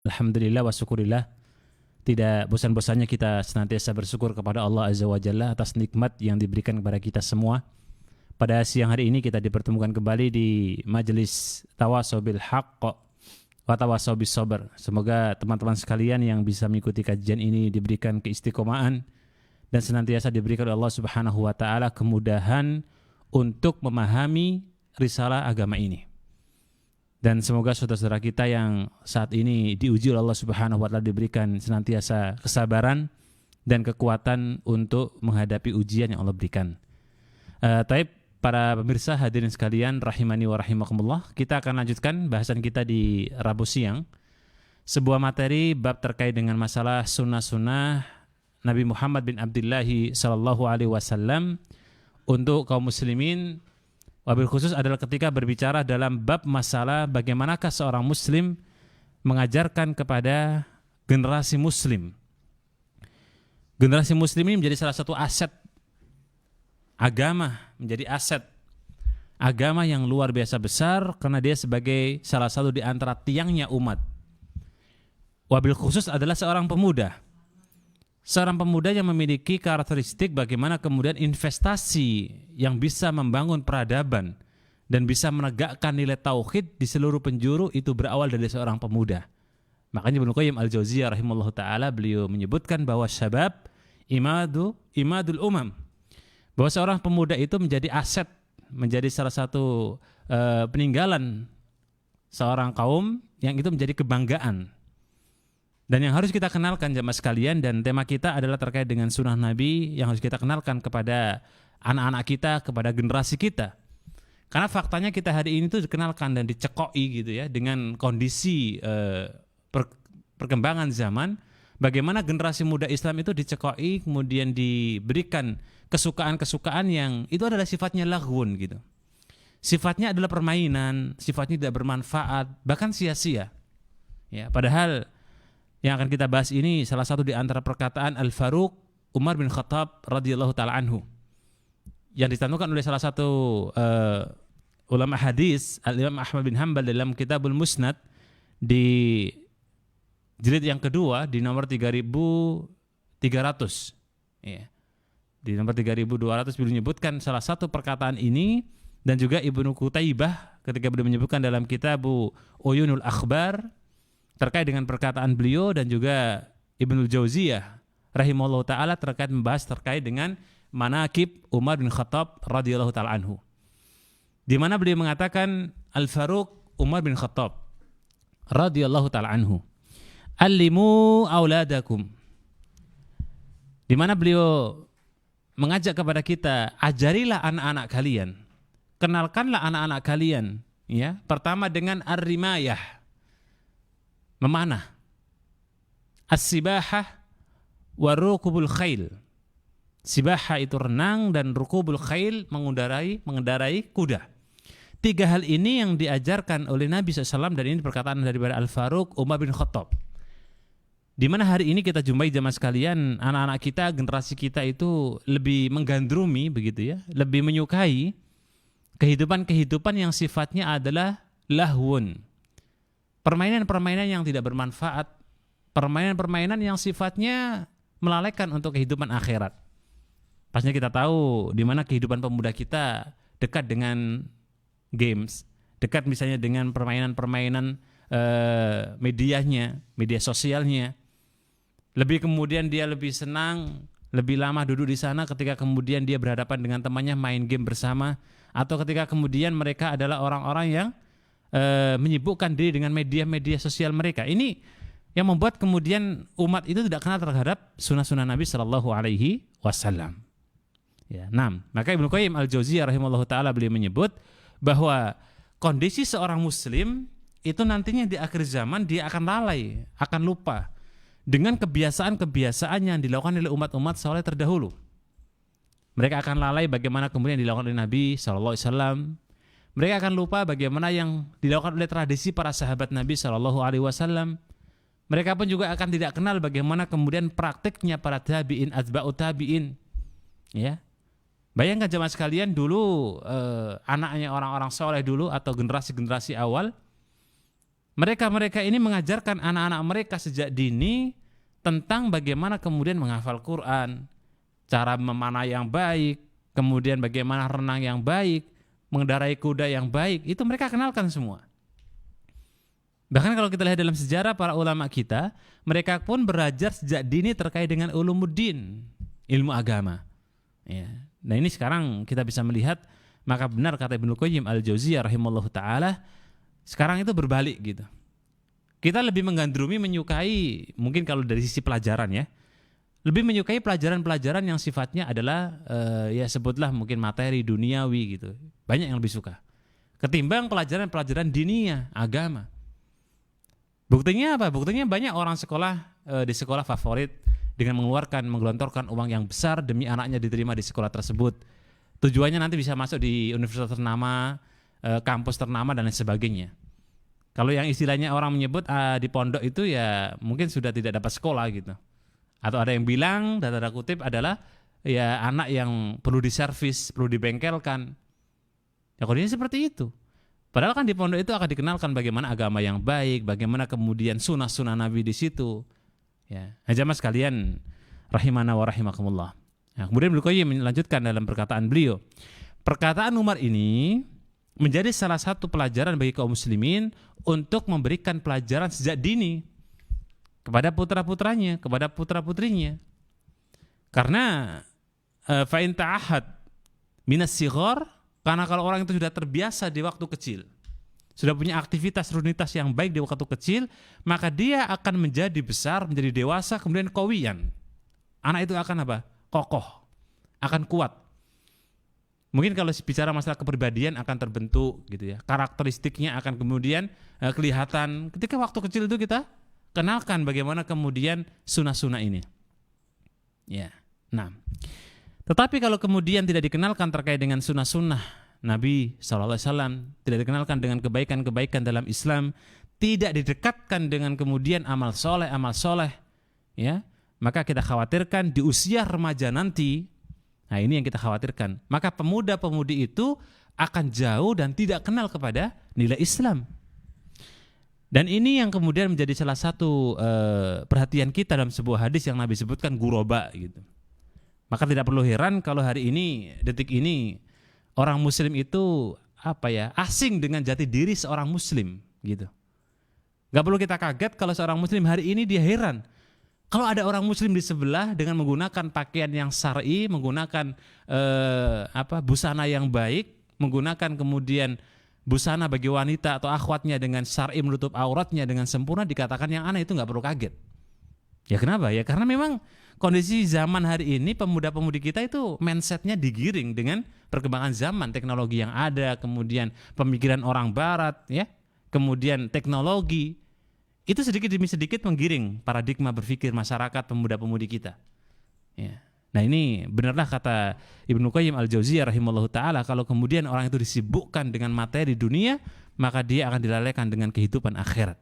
Alhamdulillah wa syukurillah. Tidak bosan-bosannya kita senantiasa bersyukur kepada Allah Azza wa Jalla atas nikmat yang diberikan kepada kita semua. Pada siang hari ini kita dipertemukan kembali di majelis Tawasau bil Haqq wa Tawasau bis Sabr. Semoga teman-teman sekalian yang bisa mengikuti kajian ini diberikan keistiqomahan dan senantiasa diberikan oleh Allah Subhanahu wa taala kemudahan untuk memahami risalah agama ini. Dan semoga saudara-saudara kita yang saat ini diuji oleh Allah Subhanahu wa taala diberikan senantiasa kesabaran dan kekuatan untuk menghadapi ujian yang Allah berikan. Taib para pemirsa hadirin sekalian rahimani wa rahimakumullah, kita akan lanjutkan bahasan kita di Rabu siang. Sebuah materi bab terkait dengan masalah sunnah-sunnah Nabi Muhammad bin Abdullah sallallahu alaihi wasallam untuk kaum muslimin. Wabil khusus adalah ketika berbicara dalam bab masalah bagaimanakah seorang muslim mengajarkan kepada generasi muslim. Generasi muslim ini menjadi salah satu aset agama, menjadi aset agama yang luar biasa besar karena dia sebagai salah satu di antara tiangnya umat. Wabil khusus adalah seorang pemuda. Seorang pemuda yang memiliki karakteristik bagaimana kemudian investasi yang bisa membangun peradaban dan bisa menegakkan nilai tauhid di seluruh penjuru itu berawal dari seorang pemuda. Makanya Ibnu Qayyim Al-Jauziyah rahimahullah ta'ala beliau menyebutkan bahwa syabab imadul umam. Bahwa seorang pemuda itu menjadi aset, menjadi salah satu peninggalan seorang kaum yang itu menjadi kebanggaan. Dan yang harus kita kenalkan jemaah sekalian, dan tema kita adalah terkait dengan sunnah Nabi yang harus kita kenalkan kepada anak-anak kita, kepada generasi kita. Karena faktanya kita hari ini tuh dikenalkan dan dicekoi gitu ya dengan kondisi perkembangan zaman, bagaimana generasi muda Islam itu dicekoi kemudian diberikan kesukaan-kesukaan yang itu adalah sifatnya laghun gitu. Sifatnya adalah permainan, sifatnya tidak bermanfaat, bahkan sia-sia. Ya, padahal yang akan kita bahas ini salah satu di antara perkataan Al-Faruq Umar bin Khattab radhiyallahu taala anhu yang ditentukan oleh salah satu ulama hadis Al-Imam Ahmad bin Hanbal dalam Kitabul Musnad di jilid yang kedua di nomor 3300 ya. Di nomor 3200 beliau menyebutkan salah satu perkataan ini, dan juga Ibnu Qutaibah ketika beliau menyebutkan dalam Kitabu Uyunul Akhbar terkait dengan perkataan beliau, dan juga Ibnu Jauziyah rahimahullah ta'ala terkait membahas terkait dengan manaqib Umar bin Khattab radhiyallahu ta'ala anhu, di mana beliau mengatakan Al-Faruq Umar bin Khattab radhiyallahu ta'ala anhu, allimu auladakum, di mana beliau mengajak kepada kita, ajarilah anak-anak kalian, kenalkanlah anak-anak kalian ya, pertama dengan ar-rimayah, memanah, as-sibahah wa rukubul khail. Sibahah itu renang, dan rukubul khail mengendarai kuda. Tiga hal ini yang diajarkan oleh Nabi SAW, dan ini perkataan daripada Al-Faruq Umar bin Khattab. Di mana hari ini kita jumpai jamaah sekalian, anak-anak kita, generasi kita itu lebih menggandrumi begitu ya, lebih menyukai kehidupan-kehidupan yang sifatnya adalah lahwun. Permainan-permainan yang tidak bermanfaat, permainan-permainan yang sifatnya melalaikan untuk kehidupan akhirat. Pastinya kita tahu di mana kehidupan pemuda kita dekat dengan games, dekat misalnya dengan permainan-permainan medianya, media sosialnya. Lebih kemudian dia lebih senang, lebih lama duduk di sana ketika kemudian dia berhadapan dengan temannya main game bersama, atau ketika kemudian mereka adalah orang-orang yang menyibukkan diri dengan media-media sosial mereka. Ini yang membuat kemudian umat itu tidak kenal terhadap sunnah-sunnah Nabi Sallallahu Alaihi Wasallam. Ya, maka Ibnu Qayyim Al-Jauziyah rahimahullah taala beliau menyebut bahwa kondisi seorang muslim itu nantinya di akhir zaman dia akan lalai, akan lupa dengan kebiasaan-kebiasaan yang dilakukan oleh umat-umat saleh terdahulu. Mereka akan lalai bagaimana kemudian dilakukan oleh Nabi Sallallahu Alaihi Wasallam. Mereka akan lupa bagaimana yang dilakukan oleh tradisi para sahabat Nabi Shallallahu Alaihi Wasallam. Mereka pun juga akan tidak kenal bagaimana kemudian praktiknya para tabiin, atba'ut tabiin. Ya, bayangkan jemaah sekalian dulu anaknya orang-orang soleh dulu atau generasi-generasi awal, Mereka-mereka ini mengajarkan anak-anak mereka sejak dini tentang bagaimana kemudian menghafal Quran, cara memanah yang baik, kemudian bagaimana renang yang baik, mengendarai kuda yang baik, itu mereka kenalkan semua. Bahkan kalau kita lihat dalam sejarah para ulama kita, mereka pun belajar sejak dini terkait dengan ulumuddin, ilmu agama. Ya. Nah ini sekarang kita bisa melihat, maka benar kata Ibnu Qayyim al-Jauziyah rahimallahu ta'ala, sekarang itu berbalik gitu. Kita lebih menggandrumi, menyukai, mungkin kalau dari sisi pelajaran ya, lebih menyukai pelajaran-pelajaran yang sifatnya adalah ya sebutlah mungkin materi duniawi gitu. Banyak yang lebih suka ketimbang pelajaran-pelajaran diniyah, agama. Buktinya apa? Buktinya banyak orang sekolah di sekolah favorit dengan menggelontorkan uang yang besar demi anaknya diterima di sekolah tersebut. Tujuannya nanti bisa masuk di universitas ternama, kampus ternama dan lain sebagainya. Kalau yang istilahnya orang menyebut di pondok itu ya mungkin sudah tidak dapat sekolah gitu. Atau ada yang bilang tanda kutip adalah ya anak yang perlu diservis, perlu dibengkelkan. Ya kondisinya seperti itu. Padahal kan di pondok itu akan dikenalkan bagaimana agama yang baik, bagaimana kemudian sunnah-sunnah Nabi di situ. Ya, jamaah sekalian rahimana wa rahimakumullah. Nah, kemudian Ibnu Qayyim melanjutkan dalam perkataan beliau. Perkataan Umar ini menjadi salah satu pelajaran bagi kaum muslimin untuk memberikan pelajaran sejak dini kepada putra-putranya, kepada putra-putrinya. Karena fa in ta'ahad minas sighar, karena kalau orang itu sudah terbiasa di waktu kecil, sudah punya aktivitas rutinitas yang baik di waktu kecil, maka dia akan menjadi besar, menjadi dewasa, kemudian qawiyan. Anak itu akan apa? Kokoh, akan kuat. Mungkin kalau bicara masalah kepribadian akan terbentuk gitu ya. Karakteristiknya akan kemudian kelihatan ketika waktu kecil itu kita kenalkan bagaimana kemudian sunnah-sunnah ini. Ya. Nah, tetapi kalau kemudian tidak dikenalkan terkait dengan sunnah-sunnah Nabi SAW, tidak dikenalkan dengan kebaikan-kebaikan dalam Islam, tidak didekatkan dengan kemudian amal soleh, ya, maka kita khawatirkan di usia remaja nanti, nah ini yang kita khawatirkan, maka pemuda-pemudi itu akan jauh dan tidak kenal kepada nilai Islam. Dan ini yang kemudian menjadi salah satu perhatian kita dalam sebuah hadis yang Nabi sebutkan guroba gitu. Maka tidak perlu heran kalau hari ini, detik ini, orang muslim itu asing dengan jati diri seorang muslim gitu. Gak perlu kita kaget kalau seorang muslim hari ini dia heran kalau ada orang muslim di sebelah dengan menggunakan pakaian yang syar'i, menggunakan busana yang baik, menggunakan kemudian busana bagi wanita atau akhwatnya dengan syar'i menutup auratnya dengan sempurna, dikatakan yang aneh, itu gak perlu kaget. Ya kenapa? Ya karena memang kondisi zaman hari ini pemuda-pemudi kita itu mindsetnya digiring dengan perkembangan zaman, teknologi yang ada, kemudian pemikiran orang barat, ya, kemudian teknologi itu sedikit demi sedikit menggiring paradigma berpikir masyarakat pemuda-pemudi kita. Ya. Nah ini benarlah kata Ibnu Qayyim al-Jauziyah rahimallahu ta'ala, kalau kemudian orang itu disibukkan dengan materi dunia, maka dia akan dilalaikan dengan kehidupan akhirat.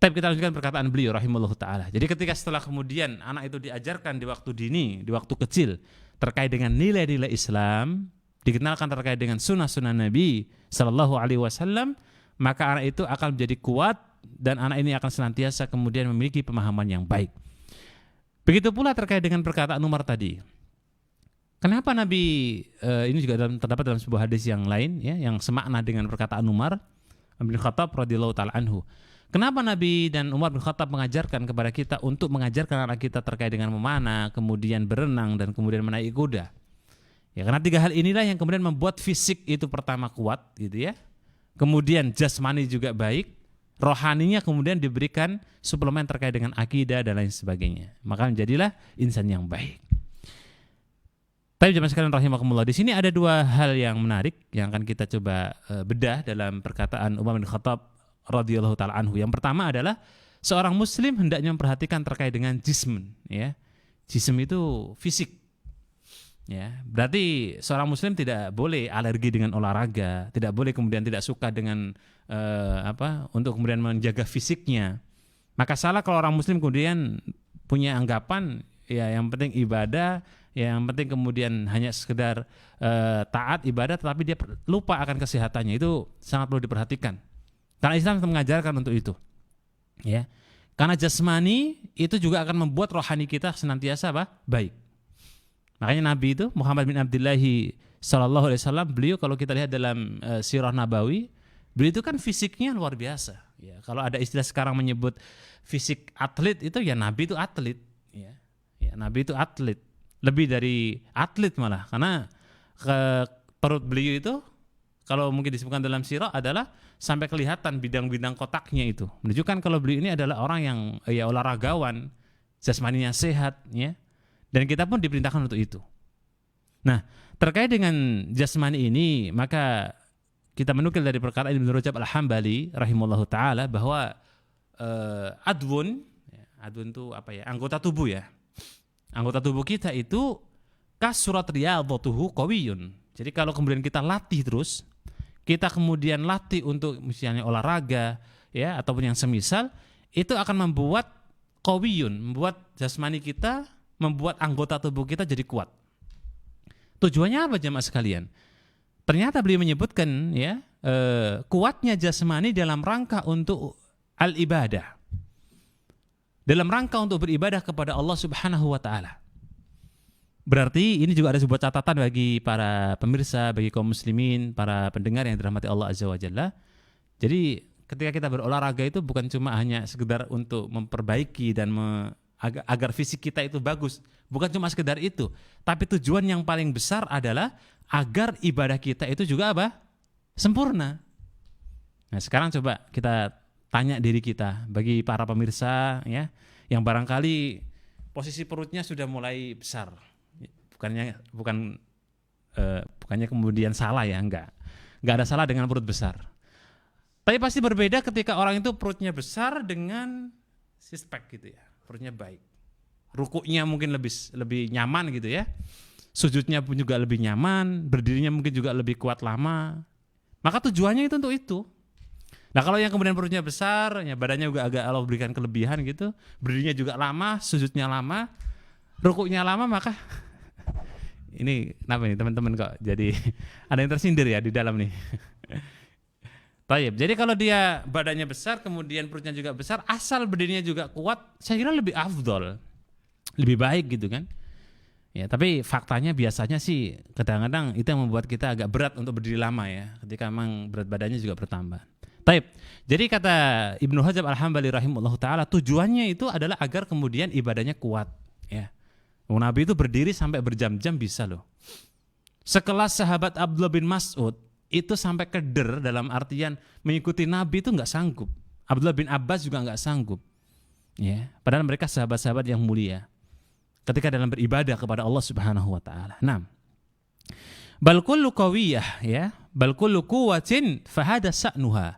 Tapi kita lanjutkan perkataan beliau rahimahullah ta'ala. Jadi ketika setelah kemudian anak itu diajarkan di waktu dini, di waktu kecil, terkait dengan nilai-nilai Islam, dikenalkan terkait dengan sunnah-sunnah Nabi sallallahu alaihi wasallam, maka anak itu akan menjadi kuat dan anak ini akan senantiasa kemudian memiliki pemahaman yang baik. Begitu pula terkait dengan perkataan Umar tadi. Kenapa Nabi, ini juga terdapat dalam sebuah hadis yang lain, ya, yang semakna dengan perkataan Umar bin Khattab radhiyallahu ta'ala anhu. Kenapa Nabi dan Umar bin Khattab mengajarkan kepada kita untuk mengajarkan anak kita terkait dengan memanah, kemudian berenang, dan kemudian menaiki kuda? Ya karena tiga hal inilah yang kemudian membuat fisik itu pertama kuat gitu ya. Kemudian jasmani juga baik, rohaninya kemudian diberikan suplemen terkait dengan akidah dan lain sebagainya. Maka menjadilah insan yang baik. Tapi jemaah sekalian rahimakumullah, di sini ada dua hal yang menarik yang akan kita coba bedah dalam perkataan Umar bin Khattab radhiyallahu ta'ala anhu. Yang pertama adalah seorang muslim hendaknya memperhatikan terkait dengan jism, ya. Jism itu fisik. Ya, berarti seorang muslim tidak boleh alergi dengan olahraga, tidak boleh kemudian tidak suka dengan untuk kemudian menjaga fisiknya. Maka salah kalau orang muslim kemudian punya anggapan ya yang penting ibadah, ya yang penting kemudian hanya sekedar taat ibadah tetapi dia lupa akan kesehatannya. Itu sangat perlu diperhatikan. Karena Islam mengajarkan untuk itu. Ya. Karena jasmani itu juga akan membuat rohani kita senantiasa baik. Makanya Nabi itu Muhammad bin Abdullah sallallahu alaihi wasallam, beliau kalau kita lihat dalam sirah Nabawi, beliau itu kan fisiknya luar biasa. Ya, kalau ada istilah sekarang menyebut fisik atlet itu ya Nabi itu atlet. Ya, Nabi itu atlet, lebih dari atlet malah, karena perut beliau itu kalau mungkin disebutkan dalam sirah adalah sampai kelihatan bidang-bidang kotaknya itu, menunjukkan kalau beliau ini adalah orang yang ya olahragawan, jasmaninya sehat, ya. Dan kita pun diperintahkan untuk itu. Nah, terkait dengan jasmani ini, maka kita menukil dari perkataan Ibnu Rajab Al-Hambali rahimahullahu taala bahwa adwun itu apa ya? Anggota tubuh ya. Anggota tubuh kita itu kasurat riyadhatuhu qawiyun. Jadi kalau kemudian kita latih terus, kita kemudian latih untuk misalnya olahraga ya ataupun yang semisal, itu akan membuat qawiyun, membuat jasmani kita, membuat anggota tubuh kita jadi kuat. Tujuannya apa jemaah sekalian? Ternyata beliau menyebutkan ya kuatnya jasmani dalam rangka untuk al-ibadah, dalam rangka untuk beribadah kepada Allah Subhanahu wa taala. Berarti ini juga ada sebuah catatan bagi para pemirsa, bagi kaum muslimin, para pendengar yang dirahmati Allah Azza wa Jalla. Jadi ketika kita berolahraga itu bukan cuma hanya sekedar untuk memperbaiki dan agar fisik kita itu bagus, bukan cuma sekedar itu, tapi tujuan yang paling besar adalah agar ibadah kita itu juga sempurna. Nah, sekarang coba kita tanya diri kita, bagi para pemirsa ya, yang barangkali posisi perutnya sudah mulai besar. Bukannya kemudian salah ya, enggak ada salah dengan perut besar. Tapi pasti berbeda ketika orang itu perutnya besar dengan six pack gitu ya, perutnya baik, rukuknya mungkin lebih nyaman gitu ya, sujudnya pun juga lebih nyaman, berdirinya mungkin juga lebih kuat lama. Maka tujuannya itu untuk itu. Nah kalau yang kemudian perutnya besar, ya badannya juga agak Allah berikan kelebihan gitu, berdirinya juga lama, sujudnya lama, rukuknya lama, maka ini kenapa nih teman-teman kok jadi ada yang tersindir ya di dalam nih. Baik, jadi kalau dia badannya besar, kemudian perutnya juga besar, asal berdirinya juga kuat, saya kira lebih afdol, lebih baik gitu kan. Ya, tapi faktanya biasanya sih kadang-kadang itu yang membuat kita agak berat untuk berdiri lama ya, ketika memang berat badannya juga bertambah. Baik, jadi kata Ibnu Rajab Al-Hambali rahimahullahu taala, tujuannya itu adalah agar kemudian ibadahnya kuat ya. Nabi itu berdiri sampai berjam-jam bisa loh. Sekelas sahabat Abdullah bin Mas'ud itu sampai keder, dalam artian mengikuti Nabi itu nggak sanggup. Abdullah bin Abbas juga nggak sanggup. Ya, padahal mereka sahabat-sahabat yang mulia ketika dalam beribadah kepada Allah Subhanahu wa taala. Nah, bal kullu qawiyah ya, bal kullu quwwatin fahada sa'nuha.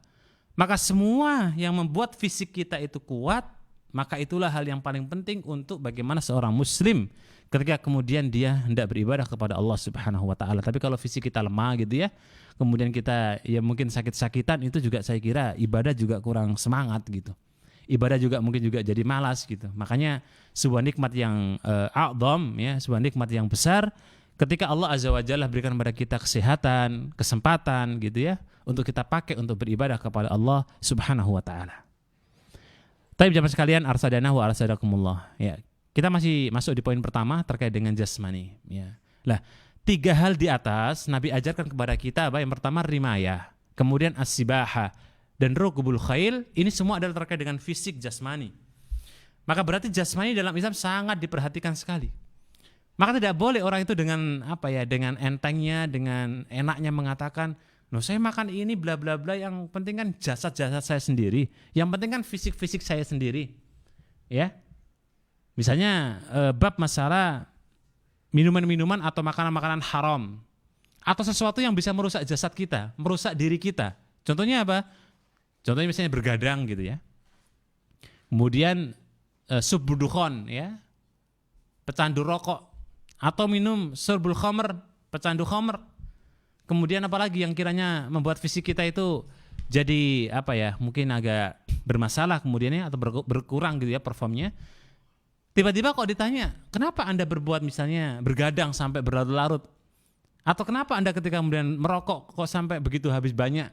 Maka semua yang membuat fisik kita itu kuat, maka itulah hal yang paling penting untuk bagaimana seorang muslim ketika kemudian dia hendak beribadah kepada Allah Subhanahu wa taala. Tapi kalau fisik kita lemah gitu ya, kemudian kita ya mungkin sakit-sakitan, itu juga saya kira ibadah juga kurang semangat gitu. Ibadah juga mungkin juga jadi malas gitu. Makanya sebuah nikmat yang a'dham ya, sebuah nikmat yang besar ketika Allah Azza wa Jalla berikan kepada kita kesehatan, kesempatan gitu ya, untuk kita pakai untuk beribadah kepada Allah Subhanahu wa taala. Tapi jamaah sekalian, arsadana wa arsadakumullah. Ya, kita masih masuk di poin pertama terkait dengan jasmani. Ya. Lah, 3 hal di atas Nabi ajarkan kepada kita. Yang pertama rimayah, kemudian as-sibaha, dan rukubul khail. Ini semua adalah terkait dengan fisik jasmani. Maka berarti jasmani dalam Islam sangat diperhatikan sekali. Maka tidak boleh orang itu dengan dengan entengnya, dengan enaknya mengatakan, "Loh, saya makan ini bla bla bla, yang penting kan jasad-jasad saya sendiri. Yang penting kan fisik-fisik saya sendiri." Ya. Misalnya bab masalah minuman-minuman atau makanan-makanan haram atau sesuatu yang bisa merusak jasad kita, merusak diri kita. Contohnya apa? Contohnya misalnya bergadang gitu ya. Kemudian subdukhon ya. Pecandu rokok, atau minum surbul khamr, pecandu khamr. Kemudian apalagi yang kiranya membuat fisik kita itu jadi mungkin agak bermasalah kemudiannya atau berkurang gitu ya performnya. Tiba-tiba kok ditanya, kenapa Anda berbuat misalnya bergadang sampai berlarut-larut? Atau kenapa Anda ketika kemudian merokok kok sampai begitu habis banyak?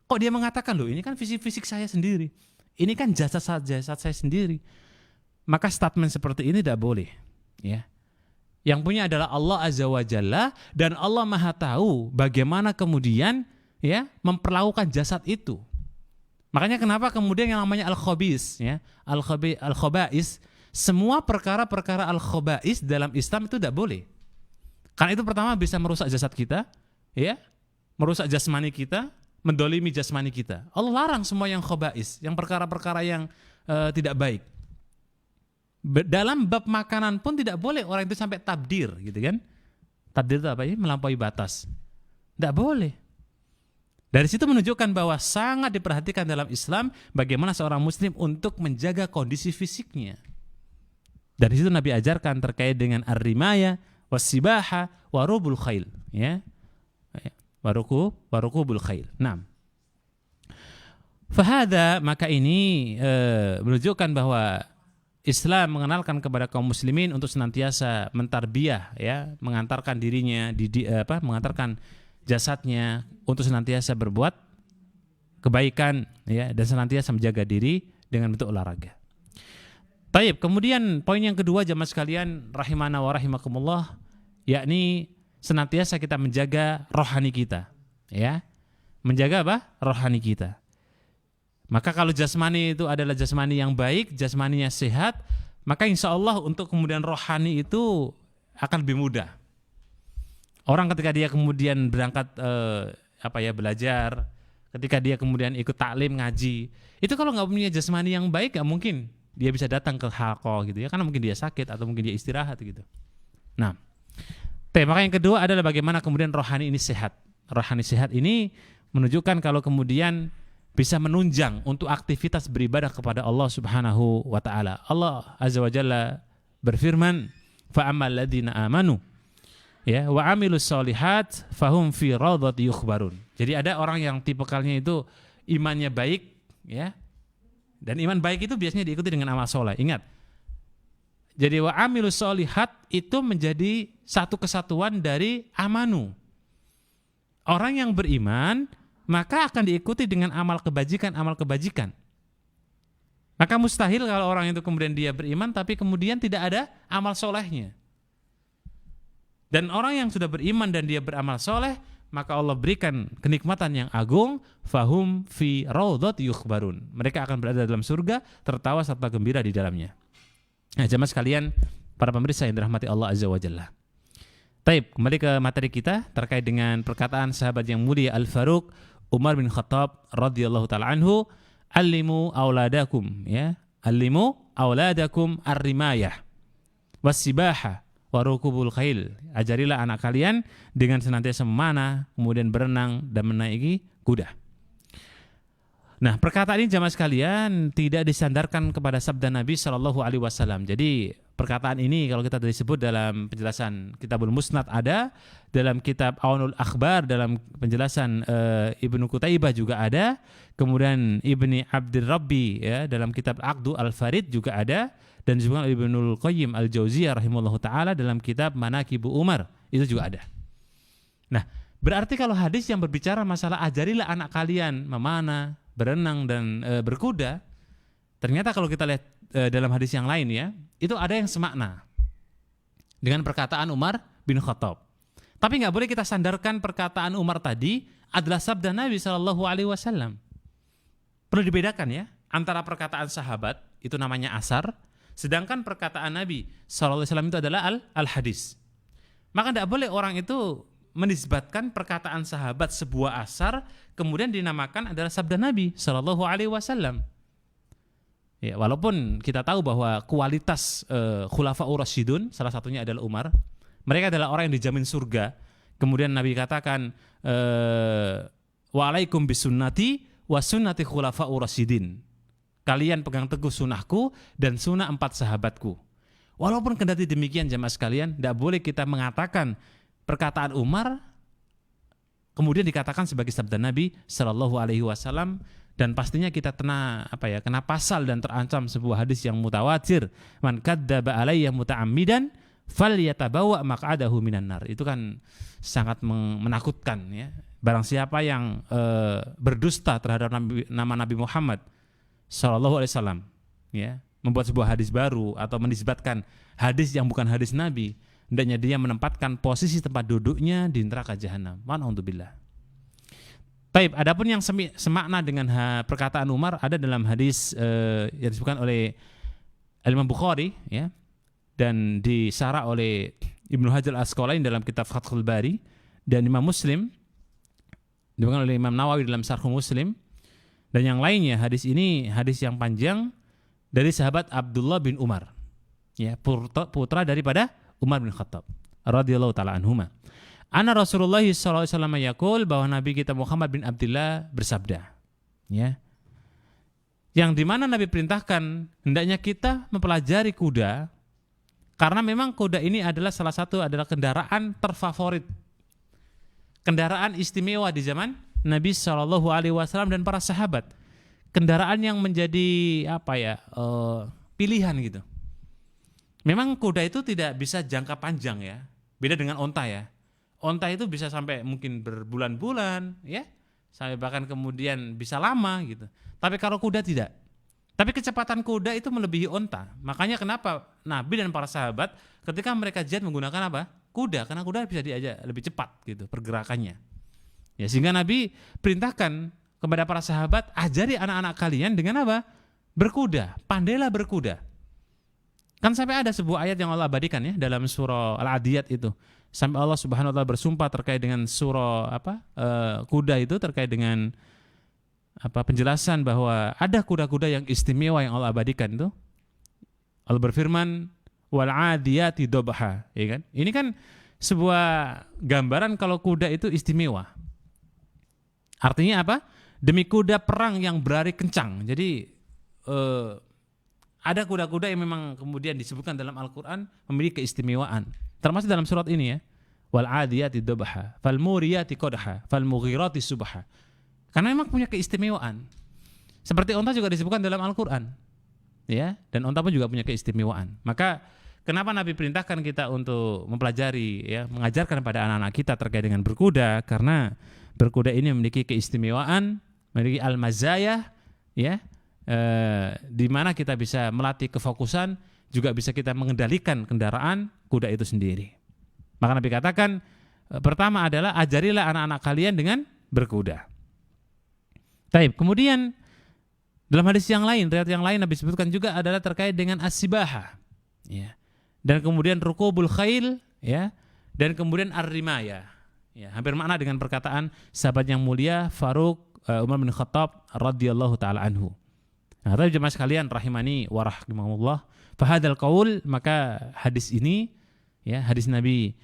Kok dia mengatakan, loh ini kan fisik saya sendiri, ini kan jasad saya sendiri. Maka statement seperti ini tidak boleh. Ya. Yang punya adalah Allah Azza wa Jalla, dan Allah Maha tahu bagaimana kemudian ya memperlakukan jasad itu. Makanya kenapa kemudian yang namanya al-khabis, ya, al-khabais, semua perkara-perkara al-khabais dalam Islam itu tidak boleh. Karena itu pertama bisa merusak jasad kita, ya, merusak jasmani kita, mendolimi jasmani kita. Allah larang semua yang khabais, yang perkara-perkara yang tidak baik. Dalam bab makanan pun tidak boleh orang itu sampai tabdir, gitu kan? Tabdir itu apa ya? Melampaui batas. Tidak boleh. Dari situ menunjukkan bahwa sangat diperhatikan dalam Islam bagaimana seorang muslim untuk menjaga kondisi fisiknya. Dari situ Nabi ajarkan terkait dengan ar-rimaya, was-sibaha, warubul khail, ya. Warukubul khail. Naam. Fahada, maka ini menunjukkan bahwa Islam mengenalkan kepada kaum muslimin untuk senantiasa mentarbiyah, ya, mengantarkan dirinya, mengantarkan jasadnya untuk senantiasa berbuat kebaikan, ya, dan senantiasa menjaga diri dengan bentuk olahraga. Taib. Kemudian poin yang kedua jamaah sekalian rahimana wa rahimakumullah, yakni senantiasa kita menjaga rohani kita, ya, menjaga apa? Rohani kita. Maka kalau jasmani itu adalah jasmani yang baik, jasmaninya sehat, maka insya Allah untuk kemudian rohani itu akan lebih mudah. Orang ketika dia kemudian berangkat belajar, ketika dia kemudian ikut taklim ngaji, itu kalau nggak punya jasmani yang baik, nggak mungkin dia bisa datang ke halaqah gitu ya, karena mungkin dia sakit atau mungkin dia istirahat gitu. Nah, maka yang kedua adalah bagaimana kemudian rohani ini sehat. Rohani sehat ini menunjukkan kalau kemudian bisa menunjang untuk aktivitas beribadah kepada Allah Subhanahu wa taala. Allah Azza wa Jalla berfirman, fa ammal ladzina amanu, ya, wa amilus solihat fahum fi raudhati yukhbarun. Jadi ada orang yang tipikalnya itu imannya baik, ya. Dan iman baik itu biasanya diikuti dengan amal soleh. Ingat. Jadi wa amilus solihat itu menjadi satu kesatuan dari amanu. Orang yang beriman maka akan diikuti dengan amal kebajikan. Maka mustahil kalau orang itu kemudian dia beriman tapi kemudian tidak ada amal solehnya. Dan orang yang sudah beriman dan dia beramal soleh, maka Allah berikan kenikmatan yang agung, fahum fi raudhati yukhbarun. Mereka akan berada dalam surga, tertawa serta gembira di dalamnya. Nah, jemaah sekalian, para pemirsa yang dirahmati Allah Azza wa Jalla. Taib, kembali ke materi kita terkait dengan perkataan sahabat yang mulia Al-Faruq Umar bin Khattab radhiyallahu taala anhu, allimu auladakum, ya, allimu auladakum ar-rimayah was-sibahah warukubul khail. Ajarilah anak kalian dengan senantiasa memanah, kemudian berenang dan menaiki kuda. Nah, perkataan ini jamaah sekalian tidak disandarkan kepada sabda Nabi Shallallahu Alaihi Wasallam. Jadi perkataan ini kalau kita disebut dalam penjelasan Kitabul Musnad ada, dalam kitab Aunul Akhbar dalam penjelasan Ibnu Qutaibah juga ada, kemudian Ibni Abdir Rabbi, ya, dalam kitab Aqdu Al-Farid juga ada, dan juga Ibnul Qayyim Al-Jauziyah rahimahullahu taala dalam kitab Manaqibu Umar itu juga ada. Nah, berarti kalau hadis yang berbicara masalah ajarilah anak kalian memanah, berenang dan berkuda, ternyata kalau kita lihat dalam hadis yang lain, ya, itu ada yang semakna dengan perkataan Umar bin Khattab. Tapi nggak boleh kita sandarkan perkataan Umar tadi adalah sabda Nabi Shallallahu Alaihi Wasallam. Perlu dibedakan, ya, antara perkataan sahabat itu namanya asar, sedangkan perkataan Nabi Shallallahu Alaihi Wasallam itu adalah al-hadis. Maka nggak boleh orang itu menisbatkan perkataan sahabat sebuah asar kemudian dinamakan adalah sabda Nabi Shallallahu Alaihi Wasallam. Ya, walaupun kita tahu bahwa kualitas khulafaur rasyidun salah satunya adalah Umar, mereka adalah orang yang dijamin surga. Kemudian Nabi katakan wa alaikum bisunnati wa sunnati khulafaur rasyidin. Kalian pegang teguh sunnahku dan sunnah 4 sahabatku. Walaupun kendati demikian jamaah sekalian, tidak boleh kita mengatakan perkataan Umar kemudian dikatakan sebagai sabda Nabi Shallallahu Alaihi Wasallam, dan pastinya kita kena pasal dan terancam sebuah hadis yang mutawatir, man kadzdzaba alayya muta'ammidan falyatabawa maq'adahu minan nar. Itu kan sangat menakutkan ya. Barang siapa yang berdusta terhadap nama Nabi Muhammad sallallahu alaihi wasallam ya, membuat sebuah hadis baru atau menisbatkan hadis yang bukan hadis Nabi, hendaknya dia menempatkan posisi tempat duduknya di neraka jahanam. Ma'na'udzubillah. Taib, adapun yang semakna dengan perkataan Umar ada dalam hadis yang disebutkan oleh Imam Bukhari ya, dan disarah oleh Ibnu Hajar Al-Asqalani dalam kitab Fathul Bari, dan Imam Muslim disebutkan oleh Imam Nawawi dalam Syarh Muslim, dan yang lainnya. Hadis ini hadis yang panjang dari sahabat Abdullah bin Umar ya, putra daripada Umar bin Khattab radhiyallahu taala anhuma. Anna Rasulullah sallallahu alaihi wasallam yaqul, bahwa Nabi kita Muhammad bin Abdullah bersabda ya, yang dimana Nabi perintahkan hendaknya kita mempelajari kuda, karena memang kuda ini adalah salah satu adalah kendaraan terfavorit, kendaraan istimewa di zaman Nabi Shallallahu Alaihi Wasallam dan para sahabat, kendaraan yang menjadi pilihan gitu. Memang kuda itu tidak bisa jangka panjang ya, beda dengan onta ya. Onta itu bisa sampai mungkin berbulan-bulan ya, sampai bahkan kemudian bisa lama gitu. Tapi kalau kuda tidak. Tapi kecepatan kuda itu melebihi onta. Makanya kenapa Nabi dan para sahabat ketika mereka jihad menggunakan apa? Kuda, karena kuda bisa diajak lebih cepat gitu pergerakannya. Ya, sehingga Nabi perintahkan kepada para sahabat, ajari anak-anak kalian dengan apa? Berkuda, pandailah berkuda. Kan sampai ada sebuah ayat yang Allah abadikan ya dalam surah Al-Adiyat itu. Sampai Allah Subhanahu wa taala bersumpah terkait dengan surah kuda itu, terkait dengan penjelasan bahwa ada kuda-kuda yang istimewa yang Allah abadikan itu. Allah berfirman, wal 'adiyati dhabha, ya kan? Ini kan sebuah gambaran kalau kuda itu istimewa. Artinya apa? Demi kuda perang yang berlari kencang. Jadi ada kuda-kuda yang memang kemudian disebutkan dalam Al-Quran memiliki keistimewaan. Termasuk dalam surat ini ya. Wal 'adiyati dhabha, fal muriyati qadha, fal mughirati subha. Karena memang punya keistimewaan. Seperti onta juga disebutkan dalam Al-Quran. Ya, dan onta pun juga punya keistimewaan. Maka kenapa Nabi perintahkan kita untuk mempelajari ya, mengajarkan pada anak-anak kita terkait dengan berkuda? Karena berkuda ini memiliki keistimewaan, memiliki al-mazayah ya, di mana kita bisa melatih kefokusan, juga bisa kita mengendalikan kendaraan kuda itu sendiri. Maka Nabi katakan, pertama adalah ajarilah anak-anak kalian dengan berkuda. Baik, kemudian dalam hadis yang lain, riwayat yang lain Nabi sebutkan juga adalah terkait dengan as-sibahah, ya. Dan kemudian rukubul khail, ya, dan kemudian ar-rimayah. Ya, hampir makna dengan perkataan sahabat yang mulia Faruq Umar bin Khattab radhiyallahu taala anhu. Nah, tapi jemaah sekalian rahimani wa rahimakumullah, fahadzal qaul, maka hadis ini ya, hadis Nabi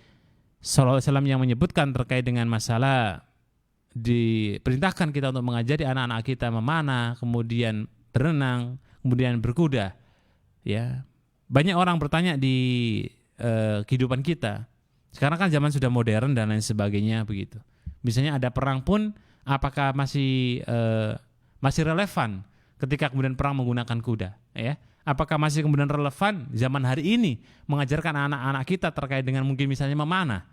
sallallahu alaihi wasallam yang menyebutkan terkait dengan masalah diperintahkan kita untuk mengajari anak-anak kita memanah, kemudian berenang, kemudian berkuda. Ya, banyak orang bertanya di kehidupan kita. Sekarang kan zaman sudah modern dan lain sebagainya begitu. Misalnya ada perang pun, apakah masih relevan ketika kemudian perang menggunakan kuda? Ya, apakah masih kemudian relevan zaman hari ini mengajarkan anak-anak kita terkait dengan mungkin misalnya memanah?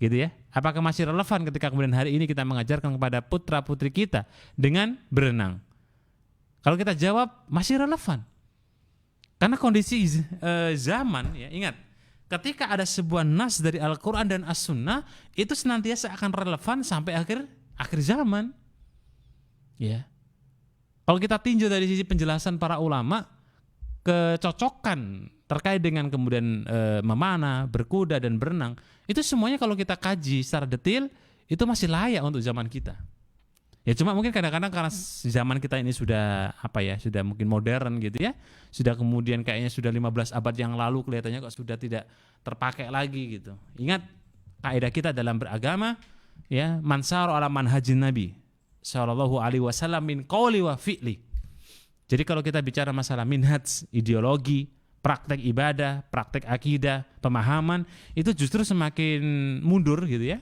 Gitu ya. Apakah masih relevan ketika kemudian hari ini kita mengajarkan kepada putra-putri kita dengan berenang? Kalau kita jawab masih relevan. Karena kondisi zaman ya, ingat, ketika ada sebuah nas dari Al-Qur'an dan As-Sunnah, itu senantiasa akan relevan sampai akhir zaman. Ya. Kalau kita tinjau dari sisi penjelasan para ulama, kecocokan terkait dengan kemudian memanah, berkuda dan berenang, itu semuanya kalau kita kaji secara detail itu masih layak untuk zaman kita. Ya cuma mungkin kadang-kadang karena zaman kita ini sudah sudah mungkin modern gitu ya, sudah kemudian kayaknya sudah 15 abad yang lalu kelihatannya kok sudah tidak terpakai lagi gitu. Ingat kaidah kita dalam beragama ya, mansaro ala manhajin Nabi sallallahu alaihi wasallam min qauli wa fi'li. Jadi kalau kita bicara masalah minhaj, ideologi, praktek ibadah, praktek akidah, pemahaman, itu justru semakin mundur gitu ya.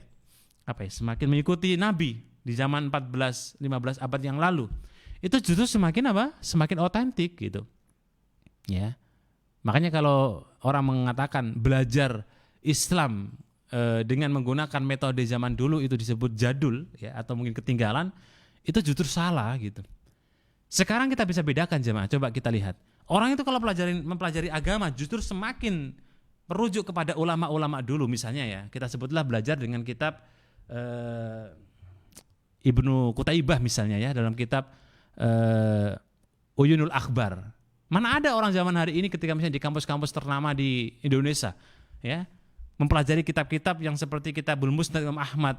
Semakin mengikuti Nabi di zaman 14-15 abad yang lalu. Itu justru semakin semakin otentik gitu. Ya. Makanya kalau orang mengatakan belajar Islam dengan menggunakan metode zaman dulu itu disebut jadul ya, atau mungkin ketinggalan, itu justru salah gitu. Sekarang kita bisa bedakan jemaah, coba kita lihat. Orang itu kalau mempelajari agama justru semakin merujuk kepada ulama-ulama dulu, misalnya ya, kita sebutlah belajar dengan kitab Ibnu Qutaibah misalnya ya, dalam kitab Uyunul Akhbar. Mana ada orang zaman hari ini ketika misalnya di kampus-kampus ternama di Indonesia ya, mempelajari kitab-kitab yang seperti Kitabul Musnad Imam Ahmad,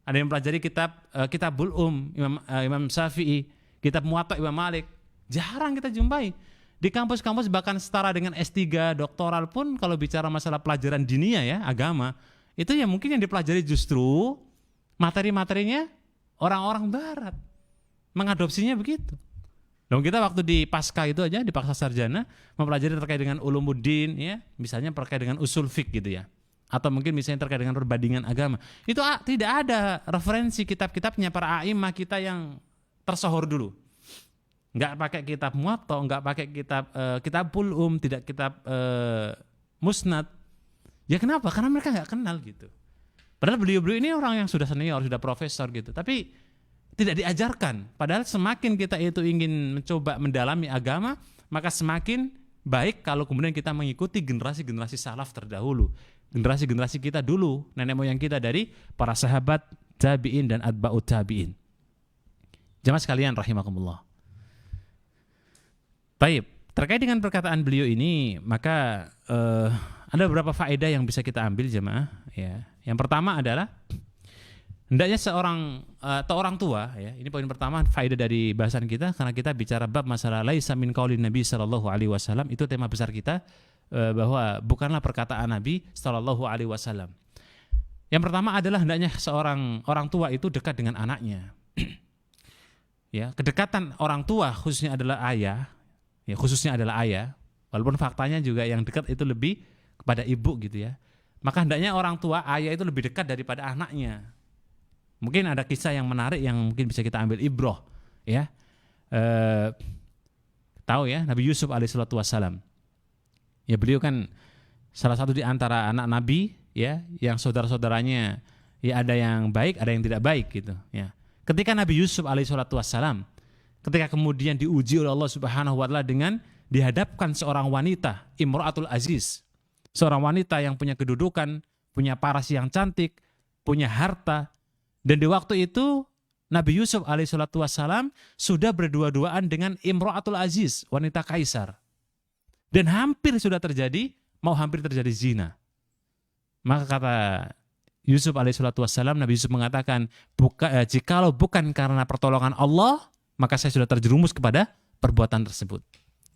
ada yang mempelajari Kitabul Imam Syafi'i, kitab Muwatta Imam Malik. Jarang kita jumpai. Di kampus-kampus bahkan setara dengan S3, doktoral pun kalau bicara masalah pelajaran dinia ya, agama, itu ya mungkin yang dipelajari justru materi-materinya orang-orang barat. Mengadopsinya begitu. Dan kita waktu di pasca itu aja, di pasca sarjana, mempelajari terkait dengan ulumuddin ya, misalnya terkait dengan usul fiqh gitu ya, atau mungkin misalnya terkait dengan perbandingan agama. Itu tidak ada referensi kitab-kitabnya para a'imah kita yang tersohor dulu. Nggak pakai kitab Muwatta, nggak pakai Kitabul tidak kitab Musnad. Ya kenapa? Karena mereka nggak kenal gitu. Padahal beliau-beliau ini orang yang sudah senior, sudah profesor gitu, tapi tidak diajarkan. Padahal semakin kita itu ingin mencoba mendalami agama, maka semakin baik kalau kemudian kita mengikuti generasi-generasi salaf terdahulu. Generasi-generasi kita dulu, nenek moyang kita dari para sahabat, tabi'in dan atba'ut tabi'in. Jemaah sekalian rahimakumullah. Baik, terkait dengan perkataan beliau ini, maka ada beberapa faedah yang bisa kita ambil jemaah ya. Yang pertama adalah hendaknya seorang atau orang tua ya, ini poin pertama faedah dari bahasan kita, karena kita bicara bab masalah laisa min qaulin Nabi sallallahu alaihi wasallam, itu tema besar kita, bahwa bukanlah perkataan Nabi sallallahu alaihi wasallam. Yang pertama adalah hendaknya seorang orang tua itu dekat dengan anaknya. Ya, kedekatan orang tua khususnya adalah ayah, ya khususnya adalah ayah, walaupun faktanya juga yang dekat itu lebih kepada ibu gitu ya. Maka hendaknya orang tua ayah itu lebih dekat daripada anaknya. Mungkin ada kisah yang menarik yang mungkin bisa kita ambil ibrah ya. Tahu ya Nabi Yusuf alaihissalatu wassalam. Ya beliau kan salah satu di antara anak Nabi ya, yang saudara-saudaranya ya ada yang baik, ada yang tidak baik gitu ya. Ketika Nabi Yusuf alaihissalatu wassalam, ketika kemudian diuji oleh Allah Subhanahu wa taala dengan dihadapkan seorang wanita, Imra'atul Aziz, seorang wanita yang punya kedudukan, punya paras yang cantik, punya harta. Dan di waktu itu Nabi Yusuf alaihissalatu wassalam sudah berdua-duaan dengan Imra'atul Aziz, wanita kaisar. Dan hampir sudah terjadi, hampir terjadi zina. Maka kata Yusuf alaihissalatu wassalam, Nabi Yusuf mengatakan, jikalau bukan karena pertolongan Allah, maka saya sudah terjerumus kepada perbuatan tersebut.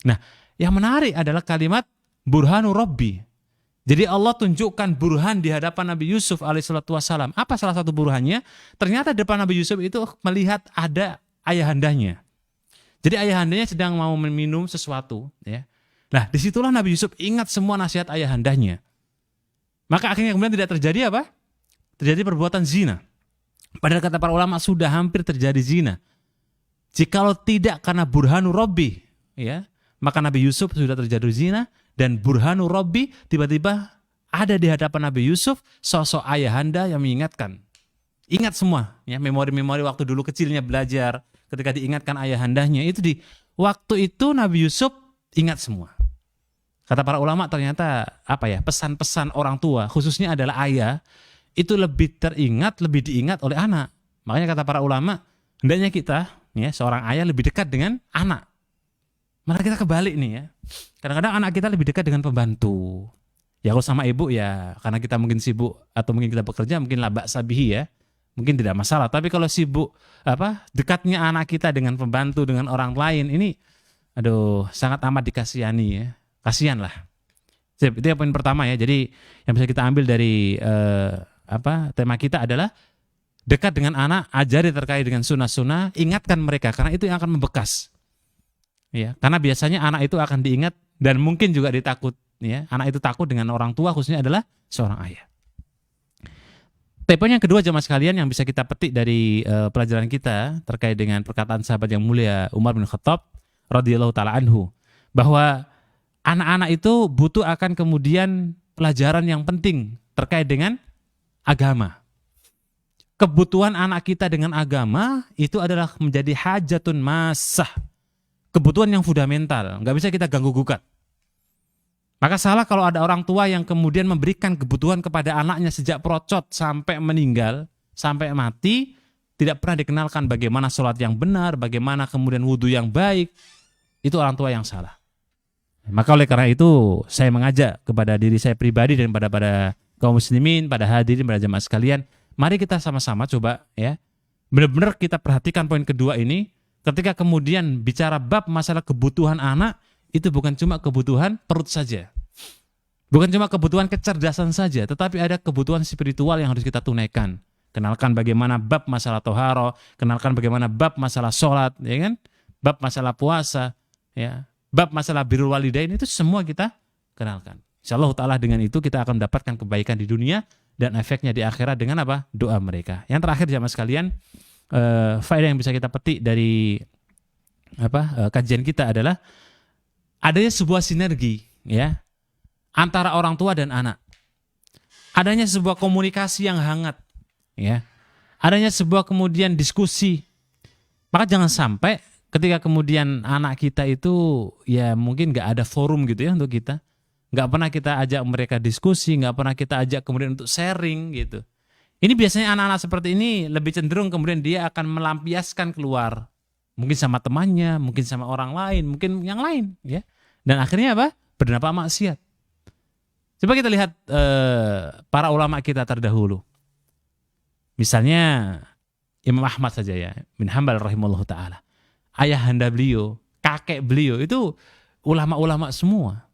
Nah, yang menarik adalah kalimat burhanu Rabbi. Jadi Allah tunjukkan burhan di hadapan Nabi Yusuf alaihissalatu wassalam. Apa salah satu burhannya? Ternyata di depan Nabi Yusuf itu melihat ada ayahandanya. Jadi ayahandanya sedang mau meminum sesuatu. Ya. Nah disitulah Nabi Yusuf ingat semua nasihat ayahandanya. Maka akhirnya kemudian tidak terjadi apa? Terjadi perbuatan zina. Padahal kata para ulama sudah hampir terjadi zina. Jikalau tidak karena burhanu Rabbi, ya, maka Nabi Yusuf sudah terjadi zina. Dan burhanu Rabbi tiba-tiba ada di hadapan Nabi Yusuf, sosok ayahanda yang mengingatkan. Ingat semua, ya, memori-memori waktu dulu kecilnya belajar, ketika diingatkan ayahandanya, itu di waktu itu Nabi Yusuf ingat semua. Kata para ulama ternyata pesan-pesan orang tua, khususnya adalah ayah, itu lebih teringat, lebih diingat oleh anak. Makanya kata para ulama, hendaknya kita, ya, seorang ayah lebih dekat dengan anak. Malah kita kebalik nih ya. Kadang-kadang anak kita lebih dekat dengan pembantu. Ya kalau sama ibu ya, karena kita mungkin sibuk atau mungkin kita bekerja, mungkin labak sabihi ya. Mungkin tidak masalah. Tapi kalau sibuk dekatnya anak kita dengan pembantu, dengan orang lain, ini sangat amat dikasihani ya. Kasihan lah. Itu yang poin pertama ya. Jadi yang bisa kita ambil dari tema kita adalah dekat dengan anak, ajari terkait dengan sunnah-sunnah, ingatkan mereka karena itu yang akan membekas. Ya, karena biasanya anak itu akan diingat dan mungkin juga ditakut. Ya, anak itu takut dengan orang tua, khususnya adalah seorang ayah. Poin yang kedua jemaah sekalian yang bisa kita petik dari pelajaran kita terkait dengan perkataan sahabat yang mulia Umar bin Khattab radhiyallahu taala anhu, bahwa Anak-anak itu butuh akan kemudian pelajaran yang penting terkait dengan agama. Kebutuhan anak kita dengan agama itu adalah menjadi hajatun masah. Kebutuhan yang fundamental, nggak bisa kita ganggu gugat. Maka salah kalau ada orang tua yang kemudian memberikan kebutuhan kepada anaknya sejak procot sampai meninggal, sampai mati, tidak pernah dikenalkan bagaimana sholat yang benar, bagaimana kemudian wudhu yang baik. Itu orang tua yang salah. Maka oleh karena itu saya mengajak kepada diri saya pribadi dan pada kaum muslimin, pada hadirin, pada jemaah sekalian, mari kita sama-sama coba ya, benar-benar kita perhatikan poin kedua ini. Ketika kemudian bicara bab masalah kebutuhan anak, itu bukan cuma kebutuhan perut saja. Bukan cuma kebutuhan kecerdasan saja, tetapi ada kebutuhan spiritual yang harus kita tunaikan. Kenalkan bagaimana bab masalah toharo, kenalkan bagaimana bab masalah sholat, ya kan? Bab masalah puasa, ya. Bab masalah birrul walidain, itu semua kita kenalkan. Insyaallah ta'ala dengan itu kita akan mendapatkan kebaikan di dunia dan efeknya di akhirat dengan apa? Doa mereka. Yang terakhir jamaah sekalian, faedah yang bisa kita petik dari kajian kita adalah adanya sebuah sinergi ya antara orang tua dan anak. Adanya sebuah komunikasi yang hangat ya. Adanya sebuah kemudian diskusi. Maka jangan sampai ketika kemudian anak kita itu ya mungkin nggak ada forum gitu ya untuk kita. Nggak pernah kita ajak mereka diskusi, nggak pernah kita ajak kemudian untuk sharing gitu. Ini biasanya anak-anak seperti ini lebih cenderung kemudian dia akan melampiaskan keluar. Mungkin sama temannya, mungkin sama orang lain, mungkin yang lain ya. Dan akhirnya apa? Berdampak maksiat. Coba kita lihat para ulama kita terdahulu. Misalnya Imam Ahmad saja ya, bin Hanbal rahimahullah ta'ala. Ayahanda beliau, kakek beliau itu ulama-ulama semua.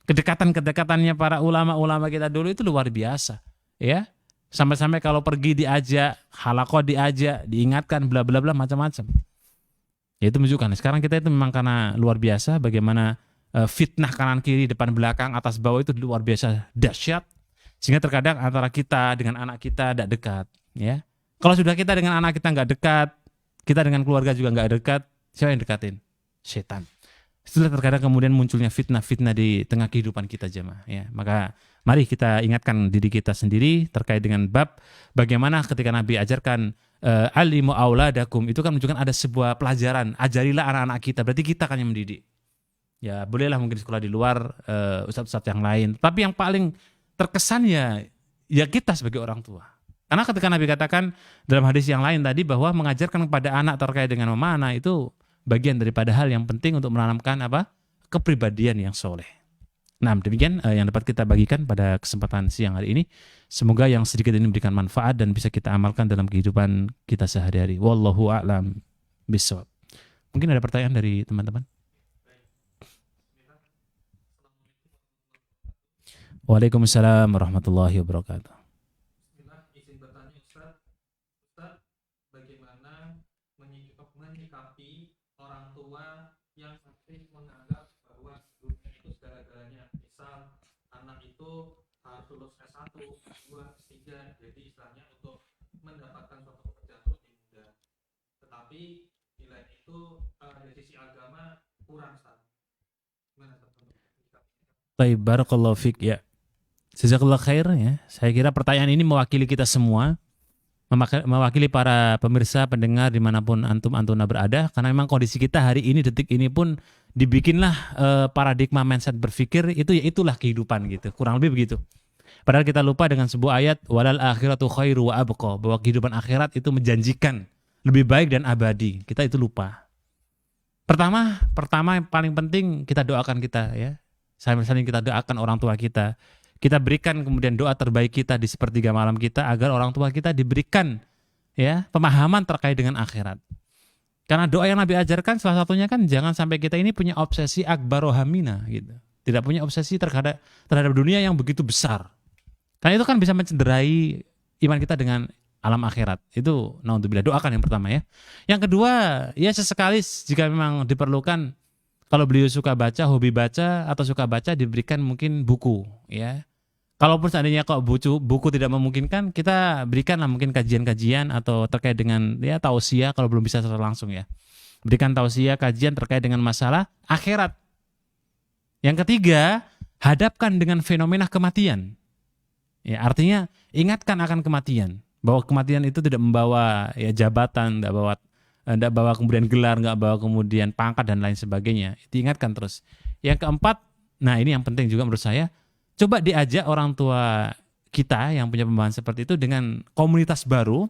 Kedekatan-kedekatannya para ulama-ulama kita dulu itu luar biasa. Ya, sampai-sampai kalau pergi diajak, halaqah diajak, diingatkan bla bla bla macam-macam. Ya itu menunjukkan sekarang kita itu memang karena luar biasa bagaimana fitnah kanan kiri depan belakang atas bawah itu luar biasa dahsyat sehingga terkadang antara kita dengan anak kita tidak dekat ya. Kalau sudah kita dengan anak kita nggak dekat, kita dengan keluarga juga nggak dekat, siapa yang dekatin? Setan. Setelah terkadang kemudian munculnya fitnah-fitnah di tengah kehidupan kita jemaah ya. Maka mari kita ingatkan diri kita sendiri terkait dengan bab bagaimana ketika Nabi ajarkan alimu auladakum, itu kan menunjukkan ada sebuah pelajaran, ajarilah anak-anak kita, berarti kita kan yang mendidik. Ya bolehlah mungkin sekolah di luar ustadz-ustadz yang lain, tapi yang paling terkesan ya kita sebagai orang tua. Karena ketika Nabi katakan dalam hadis yang lain tadi bahwa mengajarkan kepada anak terkait dengan memanah itu bagian daripada hal yang penting untuk menanamkan kepribadian yang soleh. Nah demikian yang dapat kita bagikan pada kesempatan siang hari ini. Semoga yang sedikit ini memberikan manfaat dan bisa kita amalkan dalam kehidupan kita sehari-hari. Wallahu a'lam bishawab. Mungkin ada pertanyaan dari teman-teman. Waalaikumsalam warahmatullahi wabarakatuh. Izin bertanya Ustaz, bagaimana menyikapi orang tua yang masih menganggap bahwa dunia itu segala-galanya. Misal anak itu harus lulus S1, S2, S3, jadi istilahnya untuk mendapatkan suatu pekerjaan itu lebih mudah. Tetapi di lain itu dari sisi agama kurang Ustaz. Gimana Ustaz? Baik, barakallahu fiik ya. Jazakallahu khair ya. Saya kira pertanyaan ini mewakili kita semua, mewakili para pemirsa, pendengar dimanapun antum-antuna berada, karena memang kondisi kita hari ini, detik ini pun dibikinlah paradigma mindset berpikir itu ya itulah kehidupan gitu, kurang lebih begitu. Padahal kita lupa dengan sebuah ayat walal akhiratu khairu wa abqa, bahwa kehidupan akhirat itu menjanjikan lebih baik dan abadi. Kita itu lupa. Pertama yang paling penting kita doakan kita ya. Saling kita doakan orang tua kita. Kita berikan kemudian doa terbaik kita di sepertiga malam kita agar orang tua kita diberikan ya pemahaman terkait dengan akhirat. Karena doa yang Nabi ajarkan salah satunya kan jangan sampai kita ini punya obsesi akbar rohamina gitu. Tidak punya obsesi terhadap dunia yang begitu besar. Karena itu kan bisa mencederai iman kita dengan alam akhirat. Itu naudzubillah, doakan yang pertama ya. Yang kedua, ya sesekali jika memang diperlukan, kalau beliau suka baca, hobi baca atau suka baca, diberikan mungkin buku ya. Kalaupun seandainya kok buku tidak memungkinkan, kita berikanlah mungkin kajian-kajian atau terkait dengan ya tausiah kalau belum bisa secara langsung ya. Berikan tausiah, kajian terkait dengan masalah akhirat. Yang ketiga, hadapkan dengan fenomena kematian. Ya, artinya ingatkan akan kematian, bahwa kematian itu tidak membawa ya jabatan, tidak bawa kemudian gelar, nggak bawa kemudian pangkat dan lain sebagainya. Diingatkan terus. Yang keempat, nah ini yang penting juga menurut saya, coba diajak orang tua kita yang punya pemahaman seperti itu dengan komunitas baru,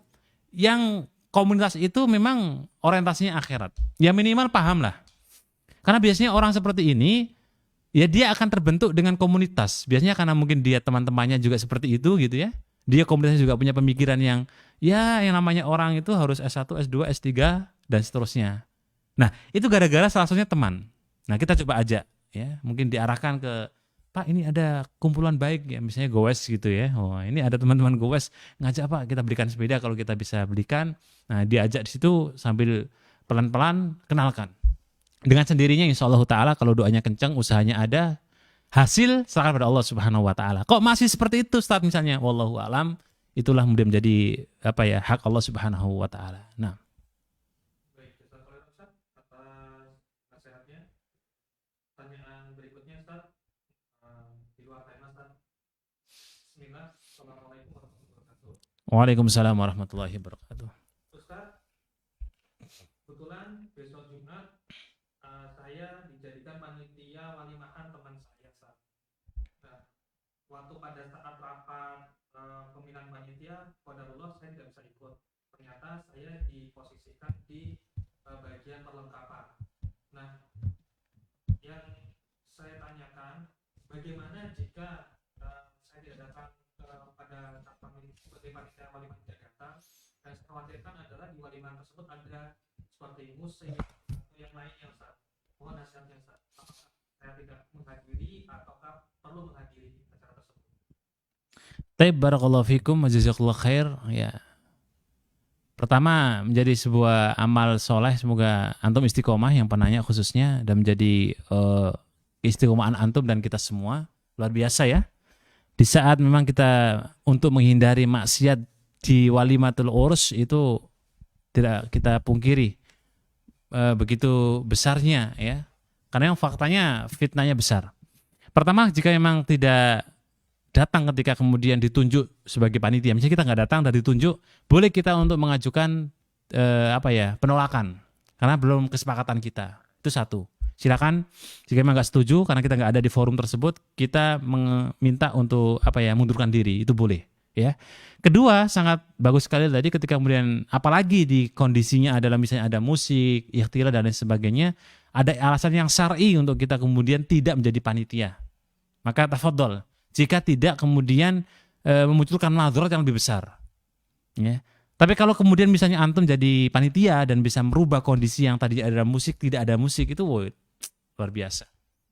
yang komunitas itu memang orientasinya akhirat. Ya minimal paham lah. Karena biasanya orang seperti ini, ya dia akan terbentuk dengan komunitas. Biasanya karena mungkin dia teman-temannya juga seperti itu gitu ya. Dia komunitasnya juga punya pemikiran yang ya yang namanya orang itu harus S1, S2, S3 dan seterusnya. Nah, itu gara-gara salah satunya teman. Nah, kita coba ajak ya, mungkin diarahkan ke Pak, ini ada kumpulan baik ya, misalnya Gowes gitu ya. Oh, ini ada teman-teman Gowes ngajak Pak, kita belikan sepeda kalau kita bisa belikan. Nah, diajak di situ sambil pelan-pelan kenalkan. Dengan sendirinya insya Allah ta'ala kalau doanya kencang, usahanya ada, hasil serahkan pada Allah subhanahu wa ta'ala. Kok masih seperti itu Ustaz misalnya? Wallahu a'lam, itulah kemudian menjadi hak Allah subhanahu wa ta'ala. Nah. Baik, jazakallahu Ustaz atas nasihatnya. Pertanyaan berikutnya Ustaz, di luar tema Ustaz. Bismillah, Assalamualaikum warahmatullahi wabarakatuh. Waalaikumsalam warahmatullahi wabarakatuh. Ustaz, kebetulan besok Jumat saya dijadikan panitia walimahan teman saya Ustaz. Nah, waktu pada saat rapat pemilihan panitia, qadarullah saya tidak bisa ikut. Ternyata saya diposisikan di bagian perlengkapan. Nah, yang saya tanyakan, bagaimana jika saya tidak datang pada saat sebagai panitia walimahan tidak datang, dan saya khawatirkan adalah di walimahan tersebut ada seperti musik atau yang lainnya Ustaz. Mohon nasihatnya Ustaz, apakah saya tidak menghadiri ataukah perlu menghadiri acara tersebut? Taib barakallahu fikum wa jazakallahu khair ya. Pertama, menjadi sebuah amal soleh, semoga antum istiqomah yang penanya khususnya, dan menjadi istiqomahan antum dan kita semua luar biasa ya. Di saat memang kita untuk menghindari maksiat di walimatul urs itu tidak kita pungkiri begitu besarnya ya. Karena yang faktanya fitnahnya besar. Pertama, jika memang tidak datang ketika kemudian ditunjuk sebagai panitia, misalnya kita nggak datang dan ditunjuk, boleh kita untuk mengajukan penolakan karena belum kesepakatan kita. Itu satu. Silakan jika memang nggak setuju karena kita nggak ada di forum tersebut, kita meminta untuk mundurkan diri, itu boleh ya. Kedua, sangat bagus sekali tadi ketika kemudian apalagi di kondisinya adalah misalnya ada musik, ikhtiar dan lain sebagainya, ada alasan yang syar'i untuk kita kemudian tidak menjadi panitia. Maka tafadhol, jika tidak kemudian memunculkan madharat yang lebih besar. Ya. Tapi kalau kemudian misalnya antum jadi panitia dan bisa merubah kondisi yang tadi ada musik, tidak ada musik, itu luar biasa.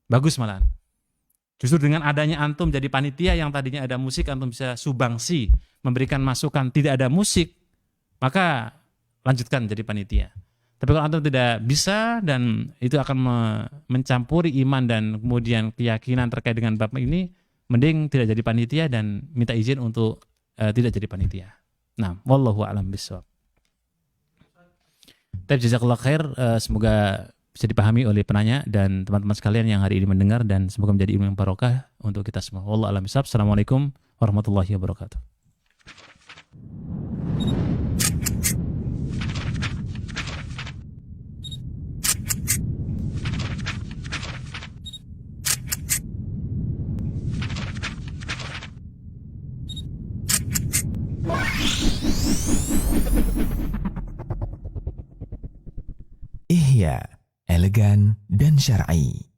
Bagus malahan. Justru dengan adanya antum jadi panitia yang tadinya ada musik, antum bisa sumbangsi, memberikan masukan, tidak ada musik, maka lanjutkan jadi panitia. Tapi kalau antum tidak bisa dan itu akan mencampuri iman dan kemudian keyakinan terkait dengan bab ini, mending tidak jadi panitia dan minta izin untuk tidak jadi panitia. Nah, wallahu a'lam bishawab. Jazakallahu khair, semoga bisa dipahami oleh penanya dan teman-teman sekalian yang hari ini mendengar, dan semoga menjadi ilmu yang barokah untuk kita semua. Wallahu a'lam bishawab. Assalamualaikum warahmatullahi wabarakatuh. Ihya, elegan dan syar'i.